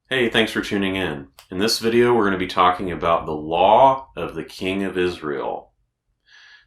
Hey, thanks for tuning in. In this video, we're going to be talking about the law of the King of Israel.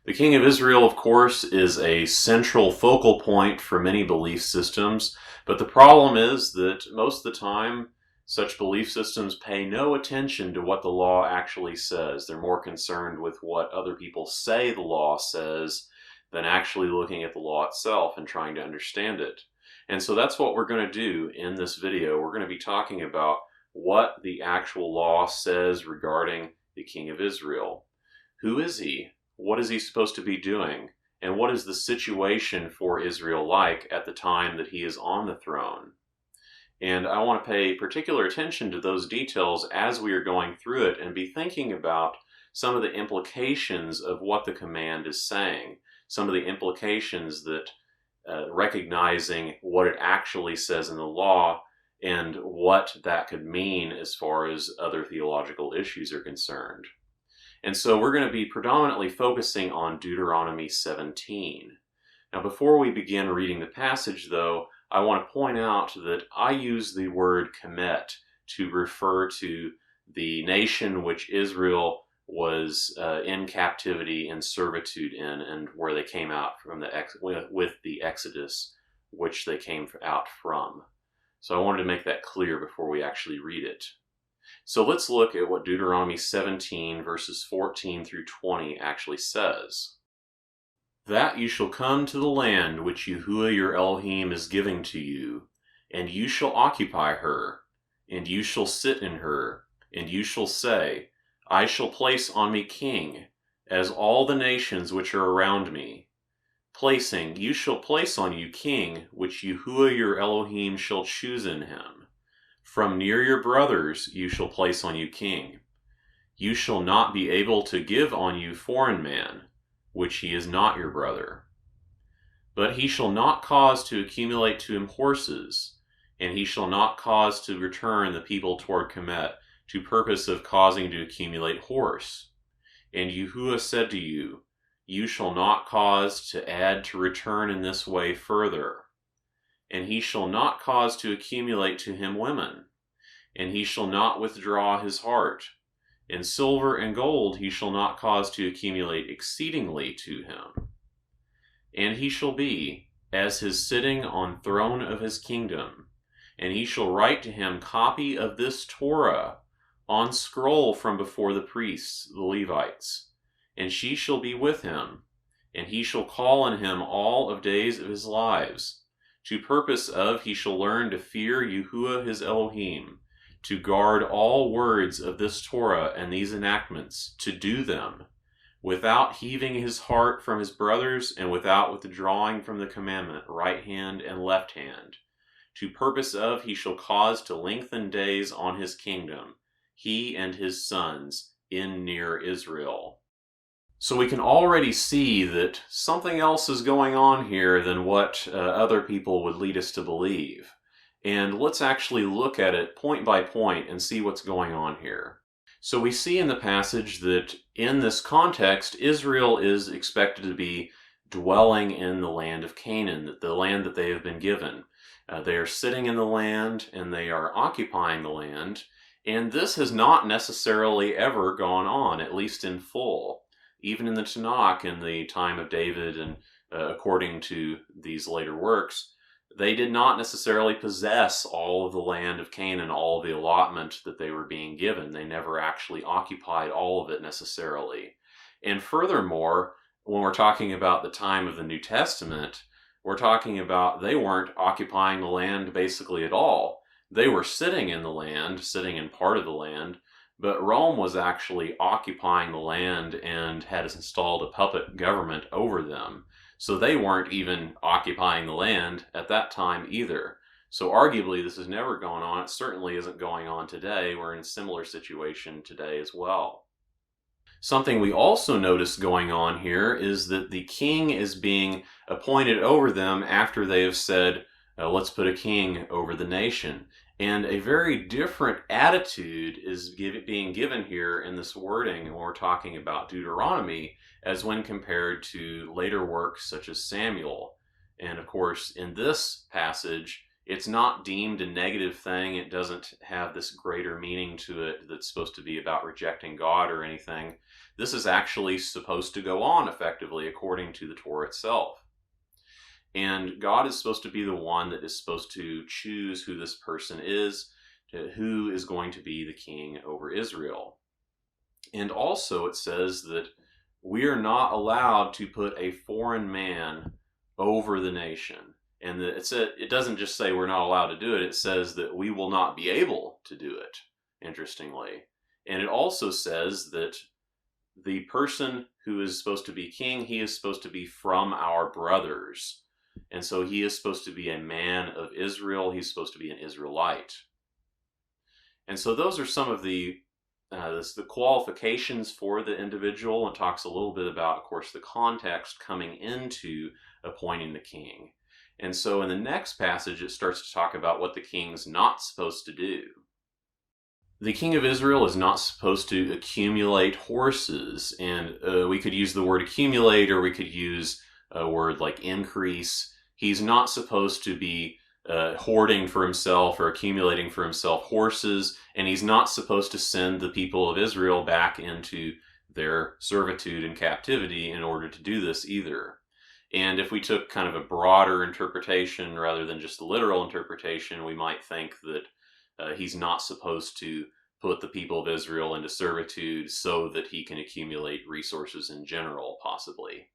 The King of Israel, of course, is a central focal point for many belief systems, but the problem is that most of the time, such belief systems pay no attention to what the law actually says. They're more concerned with what other people say the law says than actually looking at the law itself and trying to understand it. And so that's what we're going to do in this video. We're going to be talking about what the actual law says regarding the King of Israel. Who is he? What is he supposed to be doing? And what is the situation for Israel like at the time that he is on the throne? And I want to pay particular attention to those details as we are going through it and be thinking about some of the implications of what the command is saying, some of the implications that recognizing what it actually says in the law and what that could mean as far as other theological issues are concerned. And so we're going to be predominantly focusing on Deuteronomy 17. Now, before we begin reading the passage, though, I want to point out that I use the word Kemet to refer to the nation which Israel was in captivity and servitude in, and where they came out from with the Exodus, which they came out from. So I wanted to make that clear before we actually read it. So let's look at what Deuteronomy 17 verses 14 through 20 actually says. That you shall come to the land which Yahuwah your Elohim is giving to you, and you shall occupy her, and you shall sit in her, and you shall say, I shall place on me king, as all the nations which are around me. You shall place on you king, which Yahuwah your Elohim shall choose in him. From near your brothers you shall place on you king. You shall not be able to give on you foreign man, which he is not your brother. But he shall not cause to accumulate to him horses, and he shall not cause to return the people toward Kemet, to purpose of causing to accumulate horse. And Yahuwah said to you, you shall not cause to add to return in this way further. And he shall not cause to accumulate to him women, and he shall not withdraw his heart. And silver and gold he shall not cause to accumulate exceedingly to him. And he shall be as his sitting on throne of his kingdom, and he shall write to him copy of this Torah on scroll from before the priests, the Levites. And she shall be with him, and he shall call on him all of days of his lives, to purpose of he shall learn to fear Yahuwah his Elohim, to guard all words of this Torah and these enactments, to do them, without heaving his heart from his brothers, and without withdrawing from the commandment, right hand and left hand, to purpose of he shall cause to lengthen days on his kingdom, he and his sons in near Israel. So we can already see that something else is going on here than what other people would lead us to believe. And let's actually look at it point by point and see what's going on here. So we see in the passage that in this context, Israel is expected to be dwelling in the land of Canaan, the land that they have been given. They are sitting in the land and they are occupying the land. And this has not necessarily ever gone on, at least in full. Even in the Tanakh, in the time of David, and according to these later works, they did not necessarily possess all of the land of Canaan, all of the allotment that they were being given. They never actually occupied all of it necessarily. And furthermore, when we're talking about the time of the New Testament, we're talking about they weren't occupying the land basically at all. They were sitting in the land, sitting in part of the land, but Rome was actually occupying the land and had installed a puppet government over them. So they weren't even occupying the land at that time either. So arguably this has never gone on. It certainly isn't going on today. We're in a similar situation today as well. Something we also notice going on here is that the king is being appointed over them after they have said, let's put a king over the nation. And a very different attitude is being given here in this wording when we're talking about Deuteronomy as when compared to later works such as Samuel. And of course, in this passage, It's not deemed a negative thing. It doesn't have this greater meaning to it that's supposed to be about rejecting God or anything. This is actually supposed to go on effectively according to the Torah itself. And God is supposed to be the one that is supposed to choose who this person is, who is going to be the king over Israel. And also it says that we are not allowed to put a foreign man over the nation. And it doesn't just say we're not allowed to do it, it says that we will not be able to do it, interestingly. And it also says that the person who is supposed to be king, he is supposed to be from our brothers. And so he is supposed to be a man of Israel. He's supposed to be an Israelite. And so those are some of the qualifications for the individual. It talks a little bit about, of course, the context coming into appointing the king. And so in the next passage, it starts to talk about what the king's not supposed to do. The king of Israel is not supposed to accumulate horses. And we could use the word accumulate, or we could use a word like increase. He's not supposed to be hoarding for himself or accumulating for himself horses, and he's not supposed to send the people of Israel back into their servitude and captivity in order to do this either. And if we took kind of a broader interpretation rather than just the literal interpretation, we might think that he's not supposed to put the people of Israel into servitude so that he can accumulate resources in general, possibly.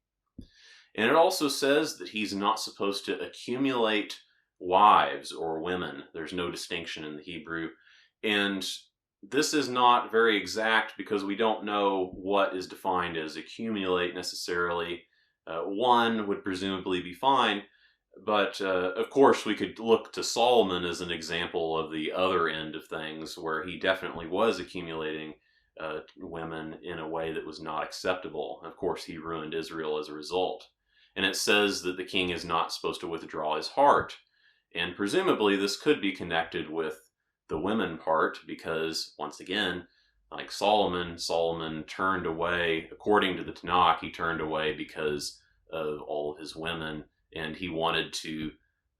And it also says that he's not supposed to accumulate wives or women. There's no distinction in the Hebrew. And this is not very exact because we don't know what is defined as accumulate necessarily. One would presumably be fine, but of course we could look to Solomon as an example of the other end of things, where he definitely was accumulating women in a way that was not acceptable. Of course, he ruined Israel as a result. And it says that the king is not supposed to withdraw his heart. And presumably this could be connected with the women part, because once again, like Solomon turned away, according to the Tanakh, he turned away because of all of his women, and he wanted to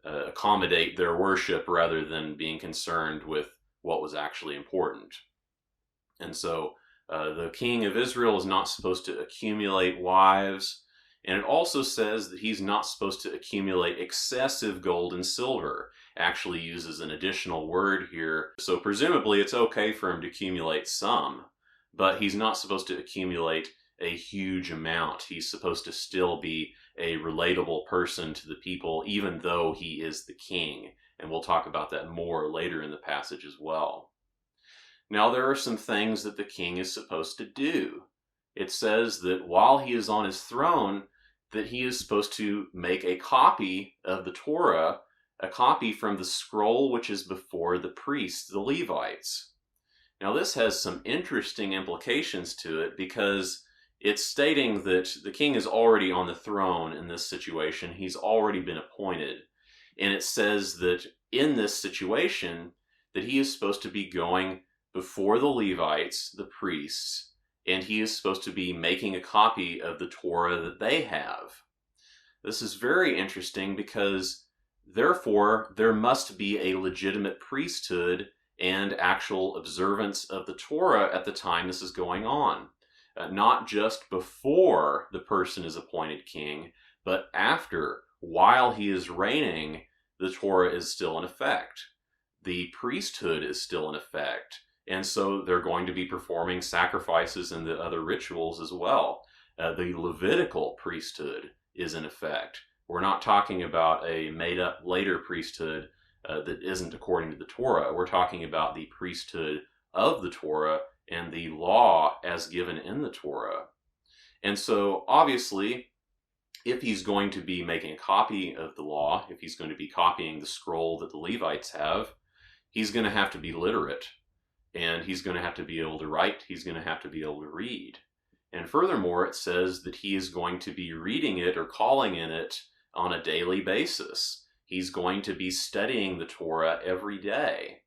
accommodate their worship rather than being concerned with what was actually important. And so the king of Israel is not supposed to accumulate wives. And it also says that he's not supposed to accumulate excessive gold and silver. Actually uses an additional word here. So presumably it's okay for him to accumulate some, but he's not supposed to accumulate a huge amount. He's supposed to still be a relatable person to the people, even though he is the king. And we'll talk about that more later in the passage as well. Now there are some things that the king is supposed to do. It says that while he is on his throne, that he is supposed to make a copy of the Torah, a copy from the scroll which is before the priests, the Levites. Now this has some interesting implications to it, because it's stating that the king is already on the throne in this situation. He's already been appointed. And it says that in this situation, that he is supposed to be going before the Levites, the priests, and he is supposed to be making a copy of the Torah that they have. This is very interesting because, therefore, there must be a legitimate priesthood and actual observance of the Torah at the time this is going on. Not just before the person is appointed king, but after, while he is reigning, the Torah is still in effect. The priesthood is still in effect. And so they're going to be performing sacrifices and the other rituals as well. The Levitical priesthood is in effect. We're not talking about a made-up later priesthood that isn't according to the Torah. We're talking about the priesthood of the Torah and the law as given in the Torah. And so, obviously, if he's going to be making a copy of the law, if he's going to be copying the scroll that the Levites have, he's going to have to be literate. And he's going to have to be able to write. He's going to have to be able to read. And furthermore, it says that he is going to be reading it or calling in it on a daily basis. He's going to be studying the Torah every day.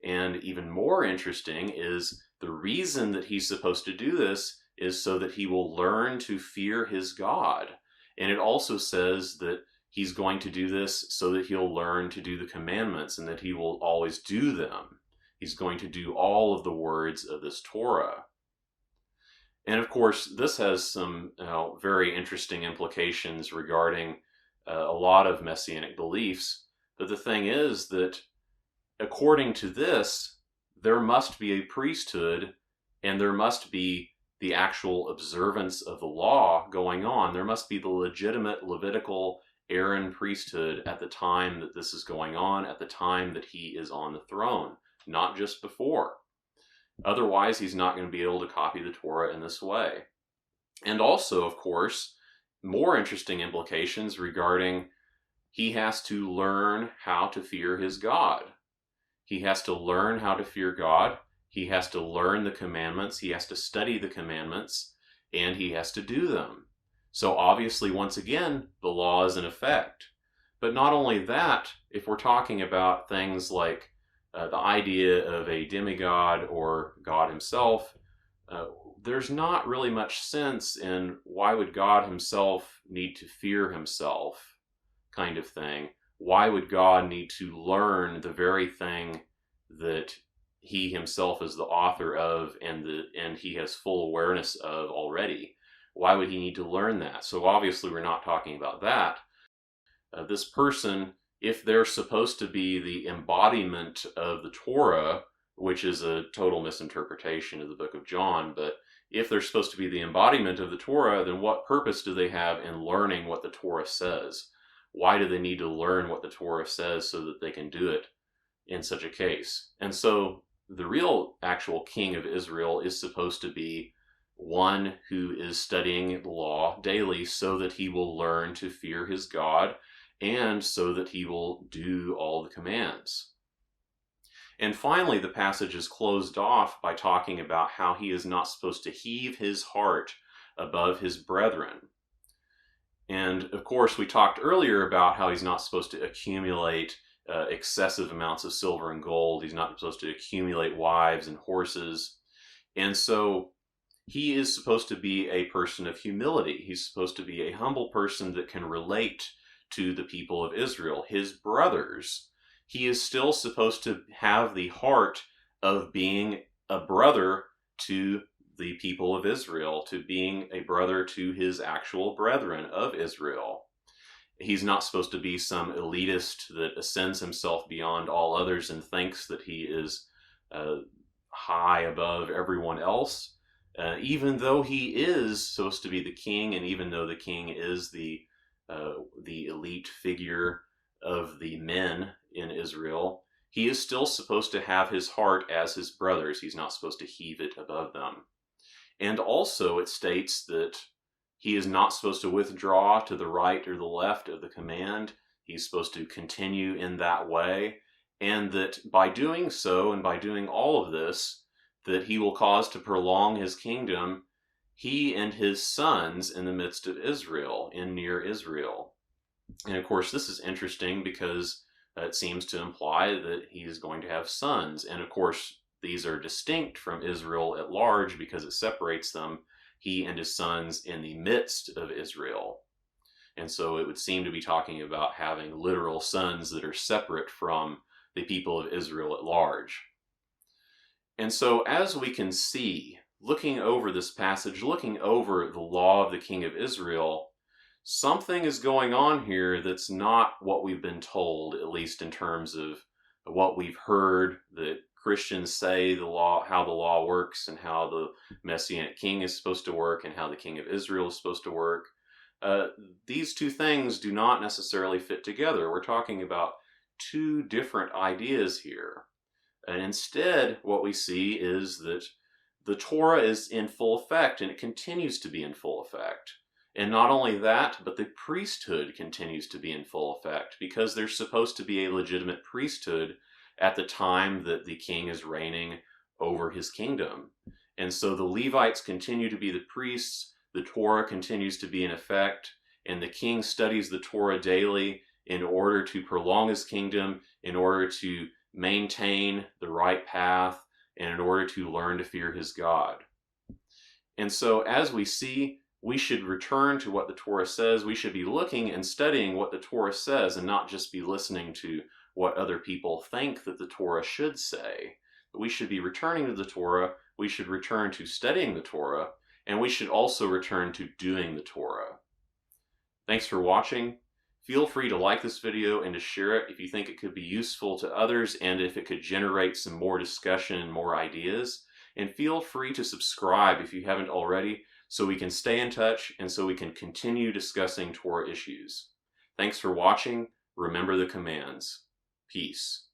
And even more interesting is the reason that he's supposed to do this is so that he will learn to fear his God. And it also says that He's going to do this so that he'll learn to do the commandments and that he will always do them. He's going to do all of the words of this Torah. And of course, this has some very interesting implications regarding a lot of Messianic beliefs. But the thing is that according to this, there must be a priesthood and there must be the actual observance of the law going on. There must be the legitimate Levitical Aaron priesthood at the time that this is going on, at the time that he is on the throne, not just before. Otherwise, he's not going to be able to copy the Torah in this way. And also, of course, more interesting implications regarding he has to learn how to fear his God. He has to learn how to fear God. He has to learn the commandments. He has to study the commandments, and he has to do them. So obviously, once again, the law is in effect. But not only that, if we're talking about things like the idea of a demigod or God himself, there's not really much sense in why would God himself need to fear himself, kind of thing. Why would God need to learn the very thing that he himself is the author of and he has full awareness of already? Why would he need to learn that? So obviously we're not talking about that. This person, if they're supposed to be the embodiment of the Torah, which is a total misinterpretation of the book of John, but if they're supposed to be the embodiment of the Torah, then what purpose do they have in learning what the Torah says? Why do they need to learn what the Torah says so that they can do it in such a case? And so the real actual king of Israel is supposed to be one who is studying the law daily so that he will learn to fear his God and so that he will do all the commands. And finally, the passage is closed off by talking about how he is not supposed to heave his heart above his brethren. And of course, we talked earlier about how he's not supposed to accumulate excessive amounts of silver and gold. He's not supposed to accumulate wives and horses. And so he is supposed to be a person of humility. He's supposed to be a humble person that can relate to the people of Israel, his brothers. He is still supposed to have the heart of being a brother to the people of Israel, to being a brother to his actual brethren of Israel. He's not supposed to be some elitist that ascends himself beyond all others and thinks that he is high above everyone else. Even though he is supposed to be the king, and even though the king is the elite figure of the men in Israel, he is still supposed to have his heart as his brothers. He's not supposed to heave it above them. And also it states that he is not supposed to withdraw to the right or the left of the command. He's supposed to continue in that way. And that by doing so, and by doing all of this, that he will cause to prolong his kingdom, he and his sons in the midst of Israel, in near Israel. And of course, this is interesting because it seems to imply that he is going to have sons. And of course, these are distinct from Israel at large because it separates them, he and his sons, in the midst of Israel. And so it would seem to be talking about having literal sons that are separate from the people of Israel at large. And so as we can see, looking over this passage, looking over the law of the king of Israel, something is going on here that's not what we've been told, at least in terms of what we've heard that Christians say the law, how the law works, and how the Messianic king is supposed to work, and how the king of Israel is supposed to work. These two things do not necessarily fit together. We're talking about two different ideas here. And instead, what we see is that the Torah is in full effect, and it continues to be in full effect. And not only that, but the priesthood continues to be in full effect, because there's supposed to be a legitimate priesthood at the time that the king is reigning over his kingdom. And so the Levites continue to be the priests, the Torah continues to be in effect, and the king studies the Torah daily in order to prolong his kingdom, in order to maintain the right path, and in order to learn to fear his God. And so as we see, we should return to what the Torah says. We should be looking and studying what the Torah says and not just be listening to what other people think that the Torah should say. But we should be returning to the Torah. We should return to studying the Torah, and we should also return to doing the Torah. Thanks for watching. Feel free to like this video and to share it if you think it could be useful to others and if it could generate some more discussion and more ideas. And feel free to subscribe if you haven't already, so we can stay in touch and so we can continue discussing Torah issues. Thanks for watching. Remember the commands. Peace.